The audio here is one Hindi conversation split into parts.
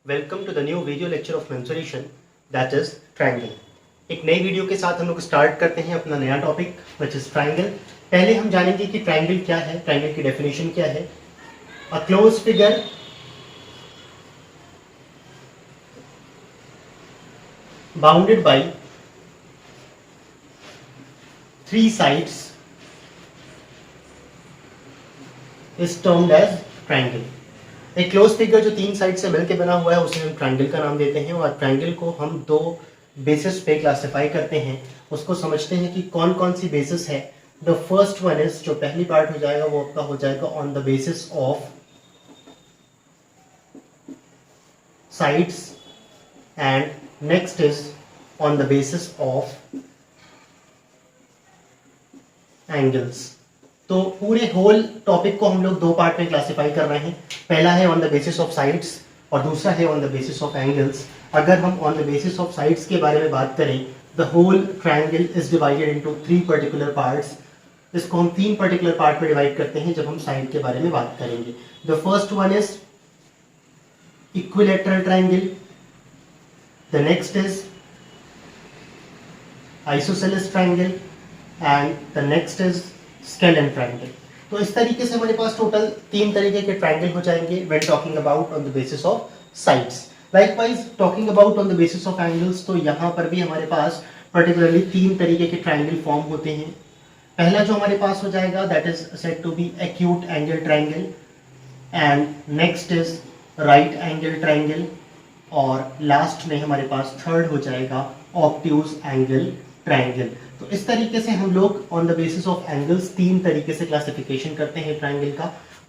Welcome to the new video lecture of mensuration that is triangle. एक नई वीडियो के साथ हम लोग स्टार्ट करते हैं अपना नया टॉपिक विच इज ट्रायंगल। पहले हम जानेंगे कि ट्रायंगल क्या है, ट्रायंगल की डेफिनेशन क्या है। A close figure bounded by three sides is termed as triangle. एक क्लोज फिगर जो तीन साइड से मिलकर बना हुआ है उसे हम ट्रायंगल का नाम देते हैं। और ट्रायंगल को हम दो बेसिस पे क्लासिफाई करते हैं। उसको समझते हैं कि कौन कौन सी बेसिस है। द फर्स्ट वन इज, जो पहली पार्ट हो जाएगा वो आपका हो जाएगा on the basis of sides and next is on the basis of angles. तो पूरे होल टॉपिक को हम लोग दो पार्ट में क्लासिफाई कर रहे हैं। पहला है on the basis of sides और दूसरा है on the basis of angles. अगर हम on the basis of sides के बारे में बात करें, the whole triangle is divided into three particular parts. इसको हम तीन पर्टिकुलर पार्ट में डिवाइड करते हैं जब हम साइड के बारे में बात करेंगे। The first one is equilateral triangle, the next is isosceles triangle and the next is scalene triangle. तो इस तरीके से हमारे पास टोटल तीन तरीके के ट्रायंगल हो जाएंगे when talking about on the basis of sides. Likewise talking about on the basis of angles, तो यहाँ पर भी हमारे पास पर्टिकुलरली तीन तरीके के ट्रायंगल फॉर्म होते हैं। पहला जो हमारे पास हो जाएगा that is said to be acute angle triangle and next is right angle triangle और लास्ट में हमारे पास थर्ड हो जाएगा ऑब्ट्यूज एंगल ट्रायंगल। तो इस तरीके से हम लोग on the basis of angles तीन तरीके से क्लासिफिकेशन करते हैं ट्रायंगल का।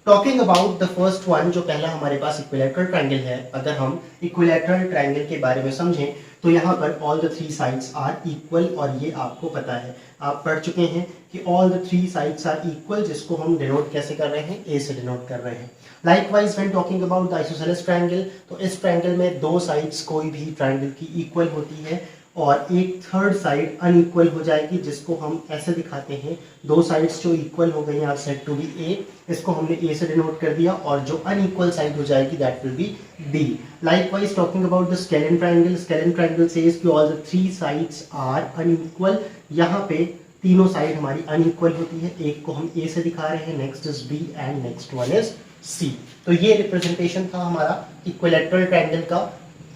Talking about the first one, जो पहला हमारे पास इक्विलैटरल ट्रायंगल है। अगर हम इक्विलैटरल ट्रायंगल के बारे में समझें तो यहाँ पर all the three sides are equal, और ये आपको पता है, आप पढ़ चुके हैं कि all the three sides are equal, जिसको हम डिनोट कैसे कर रहे हैं, ए से डिनोट कर रहे हैं। Likewise when talking about the isosceles triangle, तो इस ट्रायंगल में दो साइड्स कोई भी ट्रायंगल की इक्वल होती है और एक थर्ड साइड अनइक्वल हो जाएगी, जिसको हम ऐसे दिखाते हैं। दो साइड्स जो इक्वल हो गई आर सेड टू बी ए, इसको हमने ए से डिनोट कर दिया, और जो अनइक्वल साइड हो जाएगी that will be B. Likewise talking about the scalene triangle, scalene triangle says कि all the three sides are unequal. यहाँ पे तीनों साइड हमारी अनइक्वल होती है। एक को हम ए से दिखा रहे हैं, next is B and next one is C. तो ये रिप्रेजेंटेशन था हमारा इक्विलैटरल ट्रायंगल का,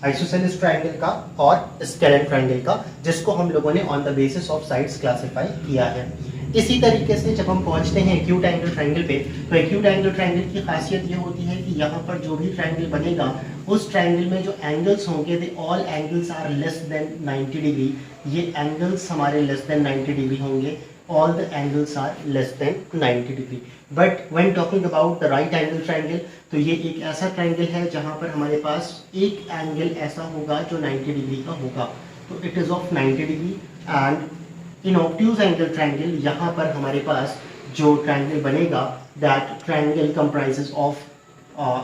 आइसोसेलेस ट्रायंगल का और स्केलेन ट्रायंगल का, जिसको हम लोगों ने on the basis of sides classify किया है। इसी तरीके से जब हम पहुंचते हैं एक्यूट एंगल ट्रायंगल पे, तो एक्यूट एंगल ट्रायंगल की खासियत ये होती है कि यहाँ पर जो भी ट्रायंगल बनेगा उस ट्रायंगल में जो एंगल्स होंगे they all angles are less than 90 degree. ये एंगल्स हमारे लेस देन 90 डिग्री होंगे, all the angles are less than 90 degree. But when talking about the right angle triangle, तो ये एक ऐसा ट्रायंगल है जहाँ पर हमारे पास एक एंगल ऐसा होगा जो 90 डिग्री का होगा, तो it is of 90 degree. And in obtuse angle triangle, यहाँ पर हमारे पास जो ट्रायंगल बनेगा that triangle comprises of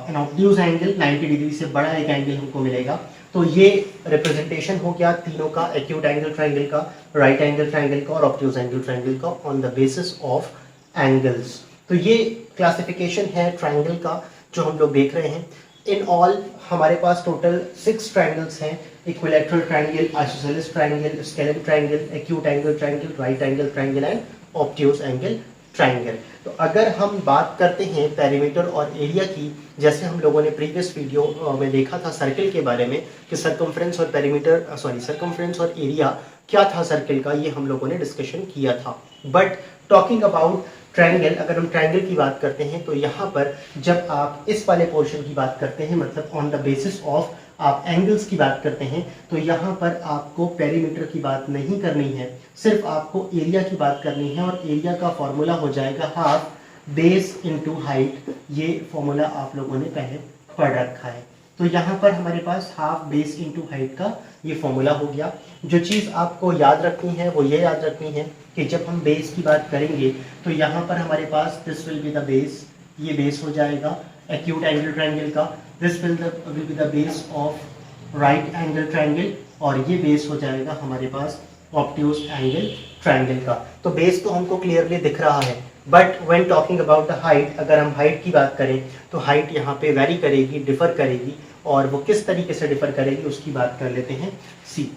an obtuse angle, 90 degree से बड़ा एक एंगल हमको मिलेगा। तो ये रिप्रेजेंटेशन हो गया तीनों का, एक्यूट एंगल ट्रायंगल का, राइट एंगल ट्रायंगल का और ऑब्ट्यूज एंगल ट्रायंगल का on the basis of angles. तो ये क्लासिफिकेशन है ट्रायंगल का जो हम लोग देख रहे हैं। इन ऑल हमारे पास टोटल 6 ट्रायंगल्स हैं, equilateral triangle, isosceles triangle, scalene triangle, acute angle triangle, right angle triangle and obtuse angle triangle. तो अगर हम बात करते हैं पेरीमीटर और एरिया की, जैसे हम लोगों ने प्रीवियस वीडियो में देखा था सर्कल के बारे में कि सरकमफ्रेंस और पेरीमीटर सरकमफ्रेंस और एरिया क्या था सर्कल का, ये हम लोगों ने डिस्कशन किया था। बट टॉकिंग अबाउट ट्रायंगल, अगर हम ट्रायंगल की बात करते हैं तो यहाँ पर जब आप इस वाले पोर्शन की बात करते हैं, मतलब ऑन द बेसिस ऑफ आप एंगल्स की बात करते हैं, तो यहाँ पर आपको पेरीमीटर की बात नहीं करनी है, सिर्फ आपको एरिया की बात करनी है। और एरिया का फॉर्मूला हो जाएगा हाफ बेस इनटू हाइट। ये फॉर्मूला आप लोगों ने पहले पढ़ रखा है। तो यहाँ पर हमारे पास हाफ बेस इनटू हाइट का ये फॉर्मूला हो गया। जो चीज़ आपको याद रखनी है वो ये याद रखनी है कि जब हम बेस की बात करेंगे तो यहाँ पर हमारे पास this will be the base, ये बेस हो जाएगा एक्यूट एंगल ट्रायंगल का। This will be the base of right angle triangle, और ये बेस हो जाएगा हमारे पास ऑब्ट्यूज एंगल ट्रायंगल का। तो बेस तो हमको क्लियरली दिख रहा है। But when talking about the height, अगर हम हाइट की बात करें तो हाइट यहाँ पे वेरी करेगी, डिफर करेगी, और वो किस तरीके से डिफर करेगी उसकी बात कर लेते हैं। See,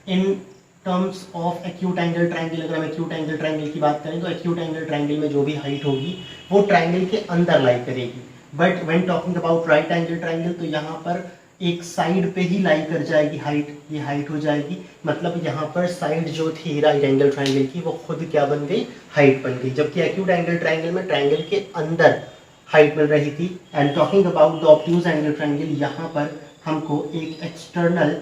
in terms of acute angle triangle, अगर हम एक्यूट एंगल ट्रायंगल की बात करें तो एक्यूट एंगल ट्रायंगल में जो भी हाइट होगी वो ट्रायंगल के अंदर लाई करेगी। But when talking about right angle triangle तो यहाँ पर एक साइड पे ही लाई कर जाएगी हाइट, ये हाइट हो जाएगी, मतलब यहाँ पर साइड जो थी राइट एंगल ट्रायंगल की वो खुद क्या बन गई, हाइट बन गई। जबकि एक्यूट एंगल ट्रायंगल में ट्रायंगल के अंदर हाइट मिल रही थी। And talking about the obtuse angle triangle, यहाँ पर हमको एक एक्सटर्नल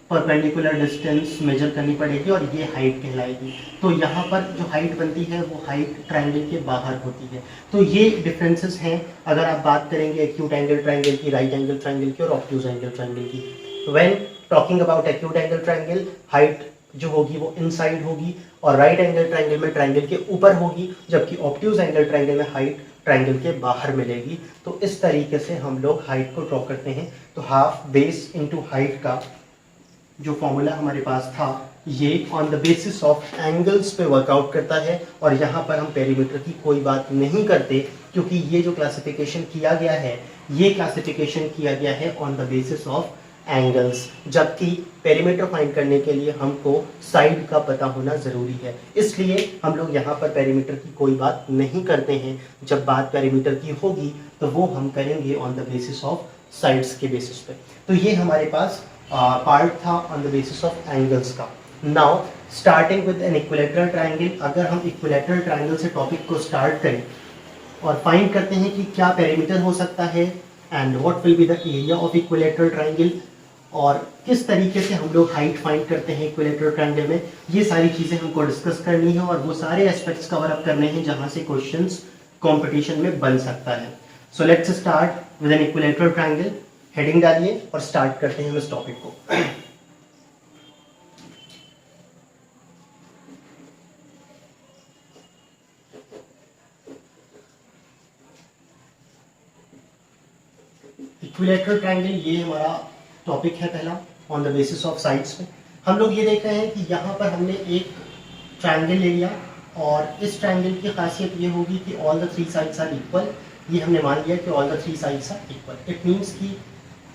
परपेंडिकुलर डिस्टेंस मेजर करनी पड़ेगी और ये हाइट कहलाएगी। तो यहाँ पर जो हाइट बनती है वो हाइट ट्रायंगल के बाहर होती है। तो ये डिफरेंसेस हैं अगर आप बात करेंगे एक्यूट एंगल ट्रायंगल की, राइट एंगल ट्रायंगल की और ऑब्ट्यूज एंगल ट्रायंगल की। When talking about acute angle triangle, height जो होगी वो इनसाइड होगी और राइट एंगल ट्रायंगल में ट्रायंगल के ऊपर होगी, जबकि ऑब्ट्यूज एंगल ट्रायंगल में हाइट ट्रायंगल के बाहर मिलेगी। तो इस तरीके से हम लोग हाइट को ड्रॉ करते हैं। तो हाफ बेस इनटू हाइट का जो फॉर्मूला हमारे पास था ये on the basis of angles पे वर्कआउट करता है, और यहाँ पर हम पेरीमीटर की कोई बात नहीं करते क्योंकि ये जो क्लासिफिकेशन किया गया है ये क्लासिफिकेशन किया गया है on the basis of angles, जबकि पेरीमीटर फाइंड करने के लिए हमको साइड का पता होना ज़रूरी है। इसलिए हम लोग यहाँ पर पेरीमीटर की कोई बात नहीं करते हैं। जब बात पेरीमीटर की होगी तो वो हम करेंगे on the basis of sides के बेसिस पे। तो ये हमारे पास पार्ट था on the basis of angles का। Now starting with an equilateral triangle, अगर हम इक्विलेटरल ट्रायंगल से टॉपिक को स्टार्ट करें और फाइंड करते हैं कि क्या पेरीमीटर हो सकता है and what will be the area of equilateral triangle, और किस तरीके से हम लोग हाइट फाइंड करते हैं इक्विलेटरल ट्रायंगल में, ये सारी चीज़ें हमको डिस्कस करनी है और वो सारे एस्पेक्ट्स कवर अप करने हैं जहाँ से क्वेश्चंस कंपटीशन में बन सकता है। So let's start with an equilateral triangle. Heading डालिए और स्टार्ट करते हैं हम इस टॉपिक को। इक्विलेटरल ट्रायंगल ये हमारा टॉपिक है पहला on the basis of sides पे। हम लोग ये देख रहे हैं कि यहाँ पर हमने एक ट्रायंगल ले लिया और इस ट्रायंगल की खासियत ये होगी कि all the three sides are equal. ये हमने मान लिया कि all the three sides are equal. It means कि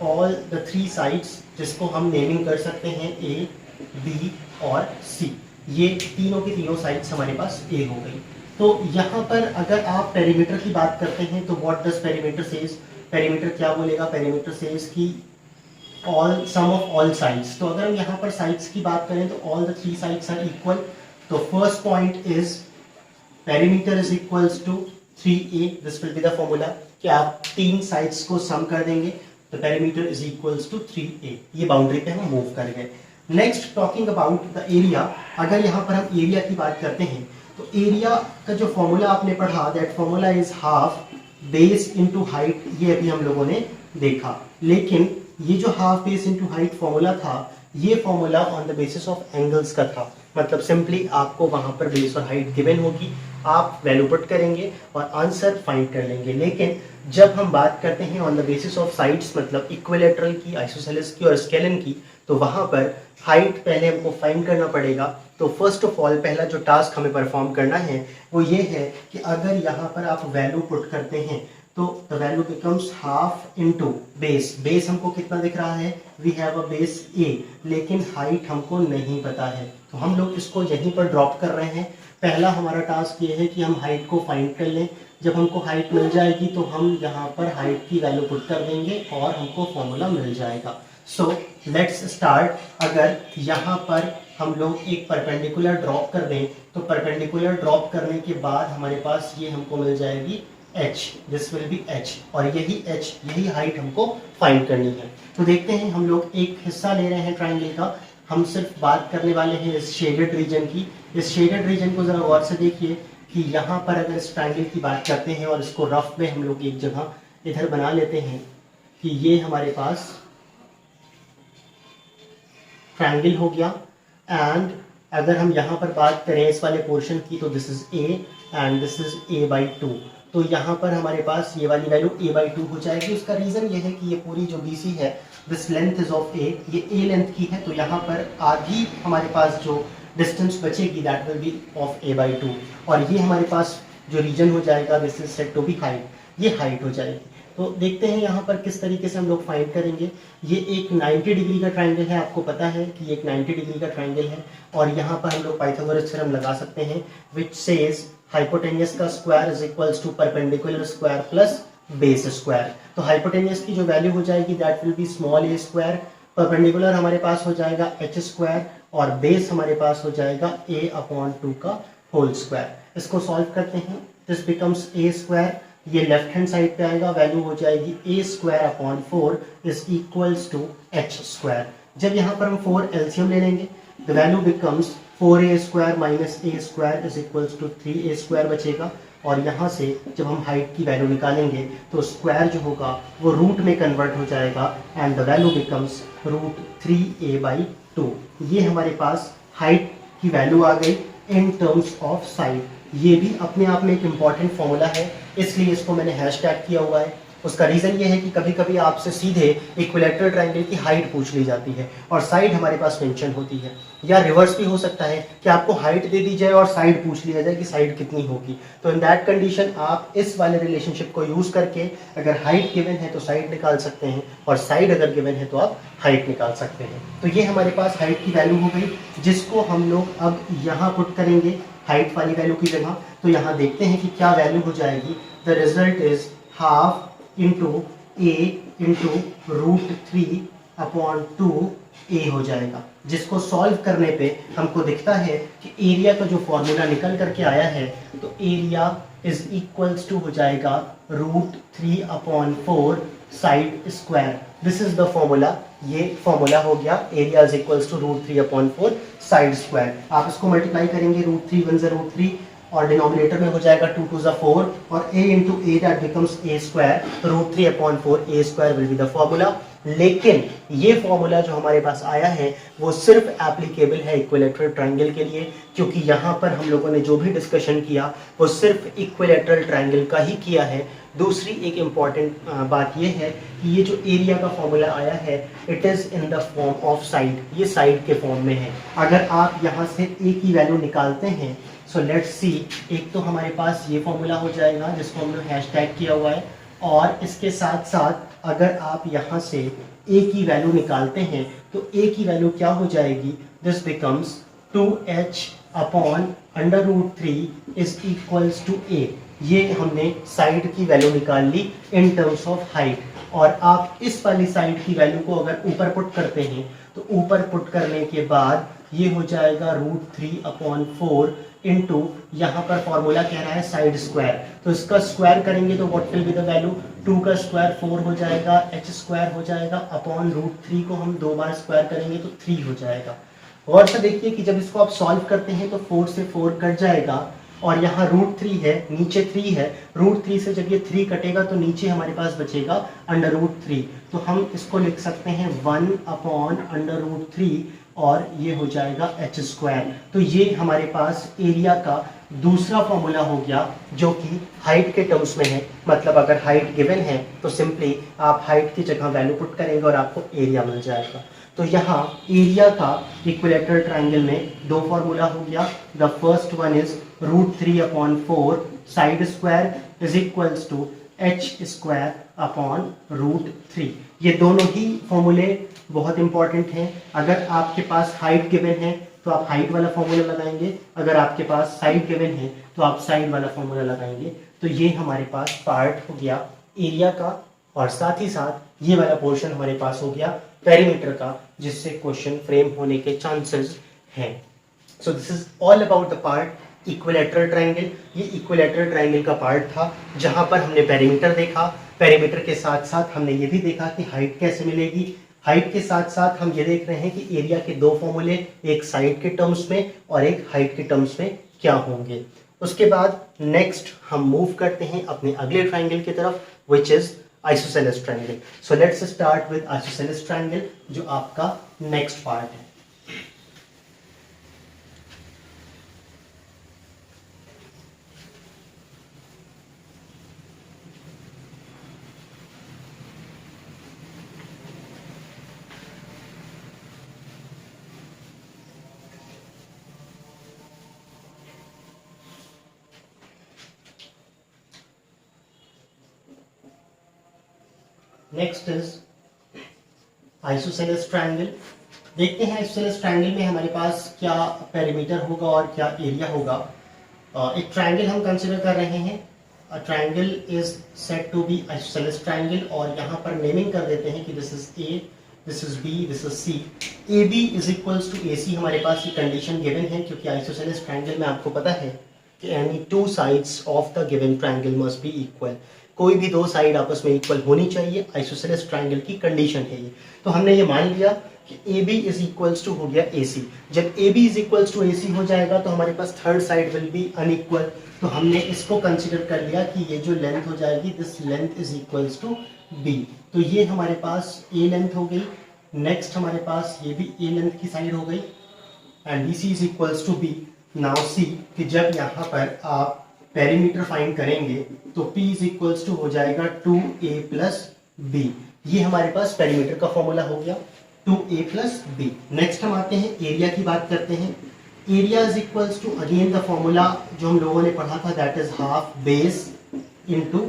ऑल द थ्री साइड्स, जिसको हम नेमिंग कर सकते हैं ए, बी और सी, ये तीनों की तीनों साइड्स हमारे पास ए हो गई। तो यहाँ पर अगर आप पेरीमीटर की बात करते हैं तो what does perimeter says, perimeter क्या बोलेगा, पेरीमीटर सेज की all sum of all sides. तो अगर हम यहाँ पर साइड्स की बात करें तो all the three sides are equal. तो first point is perimeter is equals to 3a, this will be the formula कि आप तीन साइड्स को सम कर देंगे तो perimeter is equals to 3a। ये बाउंड्री पे हम मूव कर गए। Next talking about the area, अगर यहाँ पर हम एरिया की बात करते हैं तो एरिया का जो फॉर्मूला आपने पढ़ा that formula is half base into height, ये अभी हम लोगों ने देखा। लेकिन ये जो half base into height formula था ये formula on the basis of angles का था। मतलब सिंपली आपको वहां पर बेस और हाइट गिवन होगी, आप वैल्यू पुट करेंगे और आंसर फाइंड कर लेंगे। लेकिन जब हम बात करते हैं on the basis of sides, मतलब इक्विलेटरल की, आइसोसेलेस की और स्केलन की, तो वहां पर हाइट पहले हमको फाइंड करना पड़ेगा। तो फर्स्ट ऑफ ऑल पहला जो टास्क हमें परफॉर्म करना है वो ये है कि अगर यहाँ पर आप वैल्यू पुट करते हैं तो the value becomes half into base. Base हमको कितना दिख रहा है, we have a base a, लेकिन हाइट हमको नहीं पता है तो हम लोग इसको यहीं पर ड्रॉप कर रहे हैं। पहला हमारा टास्क ये है कि हम हाइट को फाइंड कर लें। जब हमको हाइट मिल जाएगी तो हम यहाँ पर हाइट की वैल्यू पुट कर देंगे और हमको फॉर्मूला मिल जाएगा। So let's start. अगर यहाँ पर हम लोग एक परपेंडिकुलर ड्रॉप कर दें तो परपेंडिकुलर ड्रॉप करने के बाद हमारे पास ये हमको मिल जाएगी h, this will B h, और यही h, यही हाइट हमको फाइंड करनी है। तो देखते हैं, हम लोग एक हिस्सा ले रहे हैं ट्रायंगल का, हम सिर्फ बात करने वाले हैं इस शेडेड रीजन की। इस शेडेड रीजन को जरा गौर से देखिए कि यहाँ पर अगर इस ट्रायंगल की बात करते हैं और इसको रफ में हम लोग एक जगह इधर बना लेते हैं कि ये हमारे पास ट्रायंगल हो गया। एंड अगर हम यहाँ पर बात करें इस वाले पोर्शन की तो this is a and this is a/2। तो यहाँ पर हमारे पास ये वाली वैल्यू a/2 हो जाएगी। उसका रीज़न ये है कि ये पूरी जो BC है this length is of a, ये a लेंथ की है, तो यहाँ पर आधी हमारे पास जो डिस्टेंस बचेगी that will be of a by 2, और ये हमारे पास जो रीजन हो जाएगा this is said to be height, ये हाइट हो जाएगी। तो देखते हैं यहाँ पर किस तरीके से हम लोग फाइंड करेंगे। ये एक 90 डिग्री का ट्राइंगल है, आपको पता है कि ये एक 90 डिग्री का ट्राइंगल है, और यहाँ पर हम लोग पाइथागोरस थ्योरम लगा सकते हैं विच सेज हाइपोटेन्यूस का square is equals to perpendicular square plus base square. तो हाइपोटेन्यूस की जो वैल्यू हो जाएगी that will be small a square, perpendicular हमारे पास हो जाएगा एच स्क्वायर, और बेस हमारे पास हो जाएगा a अपॉन 2 का होल स्क्वायर। इसको सॉल्व करते हैं, दिस बिकम्स a स्क्वायर, ये लेफ्ट हैंड साइड पे आएगा, वैल्यू हो जाएगी a square upon 4 is equals to h square. जब यहाँ पर हम 4 एलसीएम ले लेंगे the value becomes 4a square minus a square is equals to 3a square बचेगा, और यहाँ से जब हम हाइट की वैल्यू निकालेंगे तो स्क्वायर जो होगा वो रूट में कन्वर्ट हो जाएगा and the value becomes root 3a by 2। ये हमारे पास हाइट की वैल्यू आ गई इन टर्म्स ऑफ साइड। ये भी अपने आप में एक इम्पॉर्टेंट फॉर्मूला है, इसलिए इसको मैंने हैश टैग किया हुआ है। उसका रीज़न ये है कि कभी कभी आपसे सीधे इक्विलैटरल ट्रायंगल की हाइट पूछ ली जाती है और साइड हमारे पास मेंशन होती है, या रिवर्स भी हो सकता है कि आपको हाइट दे दी जाए और साइड पूछ लिया जाए कि साइड कितनी होगी। तो इन दैट कंडीशन आप इस वाले रिलेशनशिप को यूज़ करके अगर हाइट गिवन है तो साइड निकाल सकते हैं, और साइड अगर गिवन है तो आप हाइट निकाल सकते हैं। तो ये हमारे पास हाइट की वैल्यू हो गई, जिसको हम लोग अब यहाँ पुट करेंगे हाइट वाली वैल्यू की जगह। तो यहाँ देखते हैं कि क्या वैल्यू हो जाएगी। The result is half into a into root 3 upon 2a हो जाएगा, जिसको सॉल्व करने पे हमको दिखता है कि एरिया का जो फॉर्मूला निकल करके आया है तो एरिया इज इक्वल्स टू हो जाएगा root 3 upon 4 side square. This is the formula, ये फॉर्मूला हो गया area is equals to root 3 upon 4 side square. आप इसको मल्टीप्लाई करेंगे, रूट 3 वन ज़ा रूट 3 और डिनोमिनेटर में हो जाएगा 2 2 ज़ा 4 और a into a that becomes a square, root 3 upon 4 a square will be the formula. लेकिन ये फॉर्मूला जो हमारे पास आया है वो सिर्फ एप्लीकेबल है इक्विलैटरल ट्रायंगल के लिए, क्योंकि यहाँ पर हम लोगों ने जो भी डिस्कशन किया वो सिर्फ इक्विलैटरल ट्रायंगल का ही किया है। दूसरी एक इम्पॉर्टेंट बात ये है कि ये जो एरिया का फॉर्मूला आया है it is in the form of side, ये साइड के फॉर्म में है। अगर आप यहाँ से a की वैल्यू निकालते हैं सो लेट्स सी, एक तो हमारे पास ये फॉर्मूला हो जाएगा जिसको हमने हैशटैग किया हुआ है, और इसके साथ साथ अगर आप यहाँ से a की वैल्यू निकालते हैं तो a की वैल्यू क्या हो जाएगी, this becomes 2h upon under root 3 is equals to a। ये हमने साइड की वैल्यू निकाल ली इन टर्म्स ऑफ हाइट, और आप इस वाली साइड की वैल्यू को अगर ऊपर पुट करते हैं तो ऊपर पुट करने के बाद ये हो जाएगा रूट 3 अपॉन 4 इंटू यहाँ पर फॉर्मूला कह रहा है साइड स्क्वायर, तो इसका स्क्वायर करेंगे तो what will be the value, 2 का स्क्वायर 4 हो जाएगा, h स्क्वायर हो जाएगा अपॉन रूट 3 को हम 2 बार स्क्वायर करेंगे तो 3 हो जाएगा। और से देखिए कि जब इसको आप सॉल्व करते हैं तो 4 से 4 कट जाएगा और यहाँ रूट 3 है, नीचे 3 है, रूट 3 से जब ये 3 कटेगा तो नीचे हमारे पास बचेगा अंडर रूट 3, तो हम इसको लिख सकते हैं 1 अपॉन अंडर रूट 3 और ये हो जाएगा h स्क्वायर। तो ये हमारे पास एरिया का दूसरा फॉर्मूला हो गया जो कि हाइट के टर्म्स में है। मतलब अगर हाइट गिवन है तो सिंपली आप हाइट की जगह वैल्यू पुट करेंगे और आपको एरिया मिल जाएगा। तो यहाँ एरिया का इक्विलैटरल ट्रायंगल में दो फॉर्मूला हो गया। The first one is root 3 upon 4 side square is equals to h square upon root 3। ये दोनों ही फॉर्मूले बहुत इंपॉर्टेंट हैं। अगर आपके पास हाइट गिवन है तो आप हाइट वाला फॉर्मूला लगाएंगे, अगर आपके पास साइड गिवन है तो आप साइड वाला फॉर्मूला लगाएंगे। तो ये हमारे पास पार्ट हो गया एरिया का, और साथ ही साथ ये वाला पोर्शन हमारे पास हो गया पेरीमीटर का, जिससे क्वेश्चन फ्रेम होने के चांसेस हैं। So this is all about the part equilateral triangle. ये इक्विलैटरल ट्रायंगल का पार्ट था जहां पर हमने पेरीमीटर देखा, पेरीमीटर के साथ साथ हमने ये भी देखा कि हाइट कैसे मिलेगी। हाइट के साथ साथ हम ये देख रहे हैं कि एरिया के दो फॉर्मूले, एक साइड के टर्म्स में और एक हाइट के टर्म्स में क्या होंगे। उसके बाद नेक्स्ट हम मूव करते हैं अपने अगले ट्रायंगल की तरफ, which is isosceles triangle. So let's start with isosceles triangle, जो आपका नेक्स्ट पार्ट है। Next is isosceles triangle. देखते हैं आइसोसेलेस ट्रायंगल में हमारे पास क्या पेरीमीटर होगा और क्या एरिया होगा। एक ट्रायंगल हम कंसिडर कर रहे हैं, a triangle is said to be isosceles triangle, और यहाँ पर नेमिंग कर देते हैं कि this is A, this is B, this is C. A B is equals to A C, हमारे पास ये कंडीशन गिवन है, क्योंकि आइसोसेलेस ट्रायंगल में आपको पता है कि any two sides of the given triangle must be equal, कोई भी दो साइड आपस में इक्वल होनी चाहिए। आइसोसेलेस ट्रायंगल की कंडीशन है ये। तो हमने ये मान लिया कि A B is equals to हो गया ए सी। जब A B is equals to A C हो जाएगा तो हमारे पास third side will be unequal, तो हमने इसको कंसिडर कर लिया कि ये जो लेंथ हो जाएगी, this length is equals to B. तो ये हमारे पास ए लेंथ हो गई। नेक्स्ट हमारे पास ये भी ए लेंथ की साइड हो गई, and B C is equals to B. Now see कि जब यहाँ पर आप पेरीमीटर फाइंड करेंगे तो P इज इक्वल्स टू हो जाएगा 2a प्लस बी। ये हमारे पास पेरीमीटर का फॉर्मूला हो गया 2a प्लस बी। नेक्स्ट हम आते हैं एरिया की बात करते हैं। Area is equals to again the formula जो हम लोगों ने पढ़ा था, that is half base into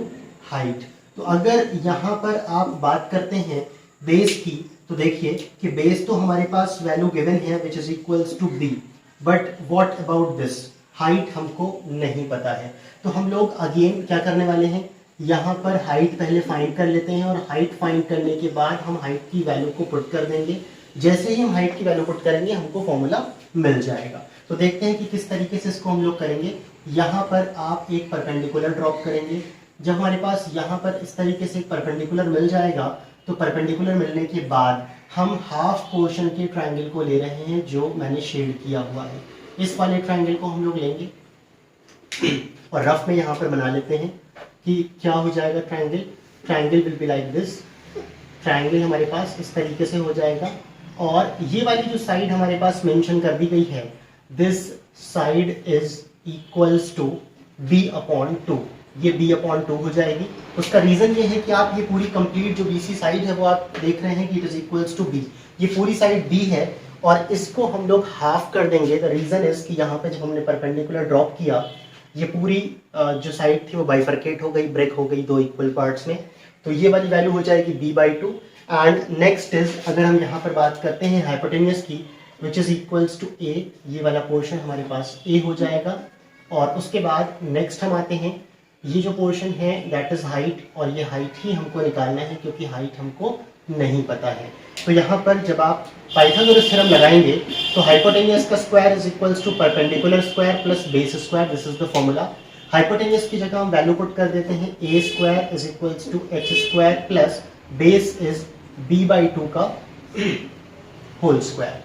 height. तो अगर यहाँ पर आप बात करते हैं बेस की, तो देखिए कि बेस तो हमारे पास वैल्यू गिवन है which is equals to B, but what about this, height हमको नहीं पता है। तो हम लोग अगेन क्या करने वाले हैं, यहाँ पर हाइट पहले फाइंड कर लेते हैं, और हाइट फाइंड करने के बाद हम हाइट की वैल्यू को पुट कर देंगे। जैसे ही हम हाइट की वैल्यू पुट करेंगे हमको फॉर्मूला मिल जाएगा। तो देखते हैं कि किस तरीके से इसको हम लोग करेंगे। यहाँ पर आप एक परपेंडिकुलर ड्रॉप करेंगे। जब हमारे पास यहाँ पर इस तरीके से एक परपेंडिकुलर मिल जाएगा, तो परपेंडिकुलर मिलने के बाद हम हाफ पोर्शन के ट्रायंगल को ले रहे हैं जो मैंने शेड किया हुआ है। इस वाले ट्रायंगल को हम लोग लेंगे और रफ में यहाँ पर बना लेते हैं कि क्या हो जाएगा triangle. Triangle will be like this. Triangle हमारे पास इस तरीके से हो जाएगा, और ये वाली जो साइड हमारे पास मेंशन कर दी गई है, this side is equals to b upon 2। ये b अपॉन 2 हो जाएगी। उसका रीजन ये है कि आप ये पूरी कंप्लीट जो BC साइड है वो आप देख रहे हैं कि it is equals to b। ये पूरी साइड b है और इसको हम लोग हाफ कर देंगे। द रीजन इज कि यहाँ पे जब हमने परपेंडिकुलर ड्रॉप किया, ये पूरी जो साइड थी वो बाइफरकेट हो गई, ब्रेक हो गई दो इक्वल पार्ट्स में। तो ये वाली वैल्यू हो जाएगी b/2। एंड नेक्स्ट इज, अगर हम यहाँ पर बात करते हैं हाइपोटेन्यूस की, which is equals to a, ये वाला पोर्शन हमारे पास a हो जाएगा। और उसके बाद नेक्स्ट हम आते हैं, ये जो पोर्शन है दैट इज हाइट, और ये हाइट ही हमको निकालना है क्योंकि हाइट हमको नहीं पता है। तो यहाँ पर जब आप पाइथागोरस थ्योरम लगाएंगे तो हाइपोटेन्यूस का square is equals to perpendicular square plus base square, this is the formula. Hypotenuse की जगह हम वैल्यू पुट कर देते हैं, a square is equals to h square plus base is b/2 का whole square.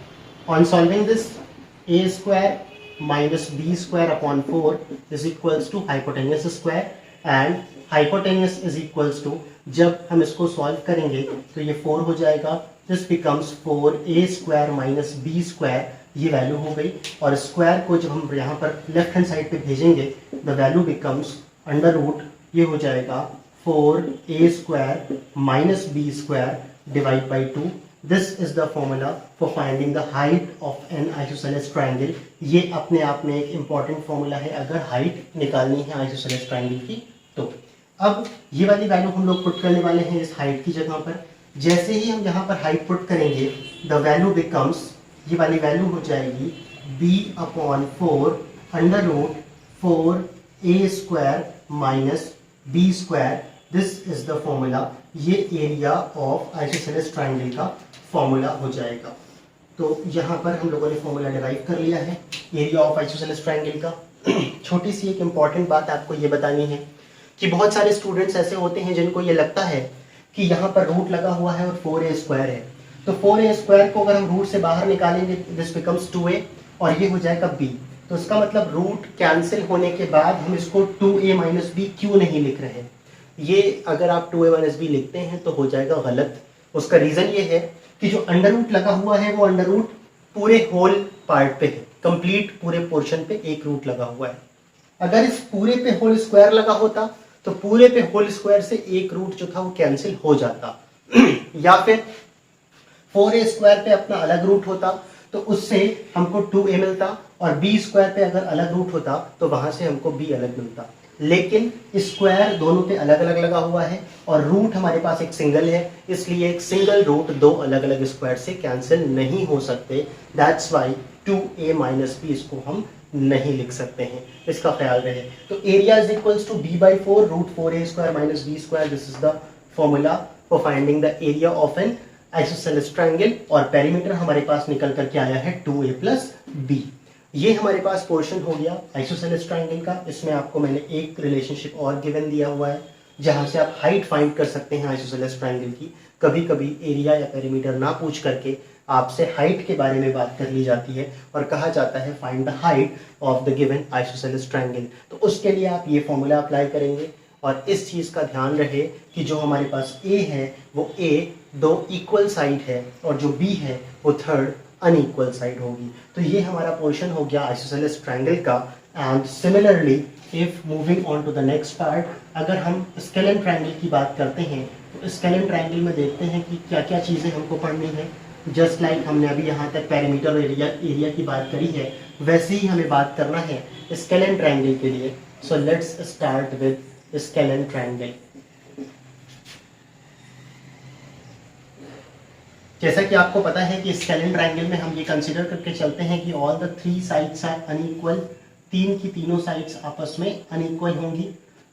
On solving this, a square minus b square upon 4 is equals to hypotenuse square, and hypotenuse is equals to, जब हम इसको सॉल्व करेंगे तो ये 4 हो जाएगा। This becomes 4a square minus b square, ये वैल्यू हो गई। और स्क्वायर को जब हम यहाँ पर लेफ्ट हैंड साइड पे भेजेंगे, the value becomes under root, ये हो जाएगा 4a square minus b square divide by 2। This is the formula for finding the height of an isosceles triangle। ये अपने आप में एक important formula है अगर height निकालनी है isosceles triangle की। तो अब ये वाली वैल्यू हम लोग पुट करने वाले हैं इस height की जगह पर। जैसे ही हम यहाँ पर height पुट करेंगे, the value becomes, ये वाली वैल्यू हो जाएगी b/4 under root 4a square minus b square. This is the formula. ये एरिया ऑफ आइसोसेलेस ट्रायंगल का फॉर्मूला हो जाएगा। तो यहाँ पर हम लोगों ने फॉर्मूला डिराइव कर लिया है एरिया ऑफ आइसोसेलेस ट्रायंगल का। छोटी सी एक इम्पॉर्टेंट बात आपको ये बतानी है कि बहुत सारे स्टूडेंट्स ऐसे होते हैं जिनको ये लगता है कि यहाँ पर रूट लगा हुआ है और 4a स्क्वायर है, तो 4a स्क्वायर को अगर हम रूट से बाहर निकालेंगे दिस बिकम्स 2a, और ये हो जाएगा b। तो इसका मतलब रूट कैंसिल होने के बाद हम इसको 2a माइनस b क्यों नहीं लिख रहे हैं। ये अगर आप 2a माइनस b लिखते हैं तो हो जाएगा गलत। उसका रीजन ये है कि जो अंडर रूट लगा हुआ है वो अंडर रूट पूरे होल पार्ट पे है, कंप्लीट पूरे पोर्शन पे एक रूट लगा हुआ है। अगर इस पूरे पे होल स्क्वायर लगा होता तो पूरे पे होल स्क्वायर से एक रूट जो था वो कैंसिल हो जाता या फिर 4a स्क्वायर पे अपना अलग रूट होता तो उससे हमको 2a मिलता, और b स्क्वायर पे अगर अलग रूट होता तो वहां से हमको b अलग मिलता। लेकिन स्क्वायर दोनों पे अलग अलग लगा हुआ है और रूट हमारे पास एक सिंगल है, इसलिए एक सिंगल रूट दो अलग अलग स्क्वायर से कैंसिल नहीं हो सकते। That's why 2a minus B इसको हम नहीं लिख सकते हैं, इसका ख्याल रहे। तो area is equals to b/4 root 4a square minus b square. This is the formula for finding the area of an isosceles triangle. और पेरीमीटर हमारे पास निकल करके आया है 2a प्लस b। ये हमारे पास पोर्शन हो गया आइसोसेलेस ट्रायंगल का। इसमें आपको मैंने एक रिलेशनशिप और गिवन दिया हुआ है जहां से आप हाइट फाइंड कर सकते हैं आइसोसेलेस ट्रायंगल की। कभी कभी एरिया या पेरीमीटर ना पूछ करके आपसे हाइट के बारे में बात कर ली जाती है और कहा जाता है find the height of the given isosceles triangle. तो उसके लिए आप ये फॉर्मूला अप्लाई करेंगे और इस चीज़ का ध्यान रहे कि जो हमारे पास ए है वो ए दो इक्वल साइड है और जो बी है वो थर्ड अनइक्वल साइड होगी। तो ये हमारा पोर्शन हो गया आइसोसेलेस ट्रायंगल का। And similarly if moving on to the next part, अगर हम स्केलेन ट्रायंगल की बात करते हैं तो स्केलेन ट्रायंगल में देखते हैं कि क्या क्या चीज़ें हमको पढ़नी है। जस्ट लाइक हमने अभी यहाँ तक पेरीमीटर और एरिया की बात करी है, वैसे ही हमें बात करना है स्केलेन ट्रायंगल के लिए। So let's start with scalene triangle. जैसा कि आपको पता है कि स्केलेन ट्रायंगल में हम ये कंसीडर करके चलते हैं कि all the 3 sides are unequal, तीन की तीनों साइड्स आपस में अनइक्वल होंगी।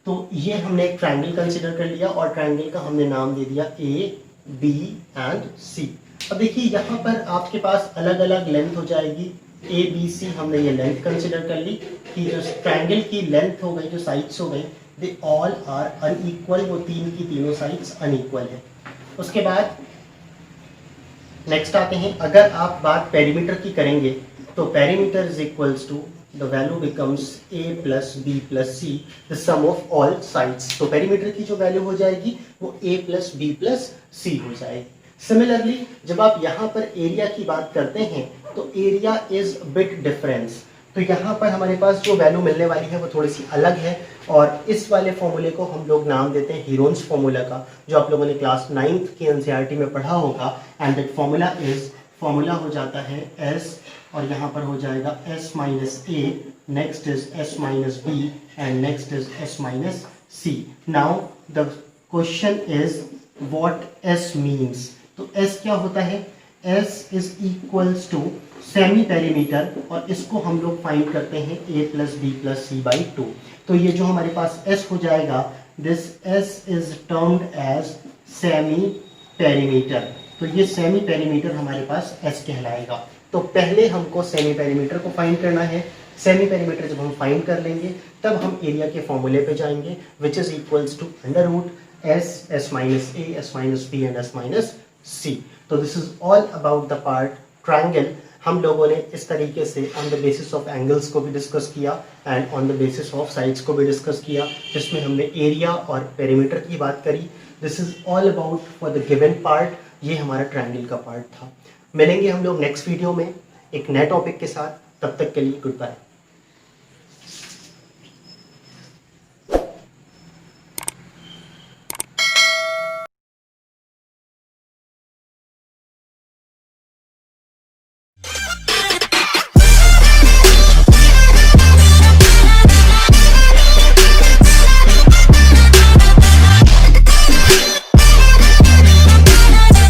तो ये हमने एक ट्रायंगल कंसीडर कर लिया और ट्रायंगल का हमने नाम दे दिया ए बी एंड सी। अब देखिए यहाँ पर आपके पास अलग अलग लेंथ हो जाएगी। ए बी सी हमने ये लेंथ कंसीडर कर ली कि जो ट्रायंगल की लेंथ हो गई, जो साइड्स हो गई, दे ऑल आर अनइक्वल, वो तीन की तीनों साइड्स अनइक्वल है। उसके बाद नेक्स्ट आते हैं, अगर आप बात पेरीमीटर की करेंगे तो perimeter is equals to the value becomes a plus B plus C the sum of all sides. तो पेरीमीटर की जो वैल्यू हो जाएगी वो a plus B plus C हो जाएगी। सिमिलरली जब आप यहाँ पर एरिया की बात करते हैं तो एरिया इज बिट डिफरेंस। तो यहाँ पर हमारे पास जो वैल्यू मिलने वाली है वो थोड़ी सी अलग है और इस वाले फॉर्मूले को हम लोग नाम देते हैं हीरोन्स फॉर्मूला का, जो आप लोगों ने क्लास 9th की एनसीईआरटी में पढ़ा होगा। एंड दैट फॉर्मूला हो जाता है s और यहाँ पर हो जाएगा s minus a, next is s minus b and next is s minus c। Now the question is what s means. तो s क्या होता है? s is equals to semi perimeter और इसको हम लोग फाइंड करते हैं a plus B plus C by 2। तो ये जो हमारे पास s हो जाएगा, this s is termed as semi perimeter. तो ये सेमी पेरीमीटर हमारे पास s कहलाएगा। तो पहले हमको सेमी पेरीमीटर को फाइंड करना है। सेमी पेरीमीटर जब हम फाइंड कर लेंगे तब हम एरिया के फॉर्मूले पे जाएंगे, which is equals to under root s minus a, s minus b and s minus c। तो this is all about the part triangle. हम लोगों ने इस तरीके से on the basis of angles को भी डिस्कस किया and on the basis of sides को भी डिस्कस किया, जिसमें हमने एरिया और पेरीमीटर की बात करी। This is all about for the given part. ये हमारा ट्रायंगल का पार्ट था। मिलेंगे हम लोग नेक्स्ट वीडियो में एक नए टॉपिक के साथ। तब तक के लिए गुड बाय।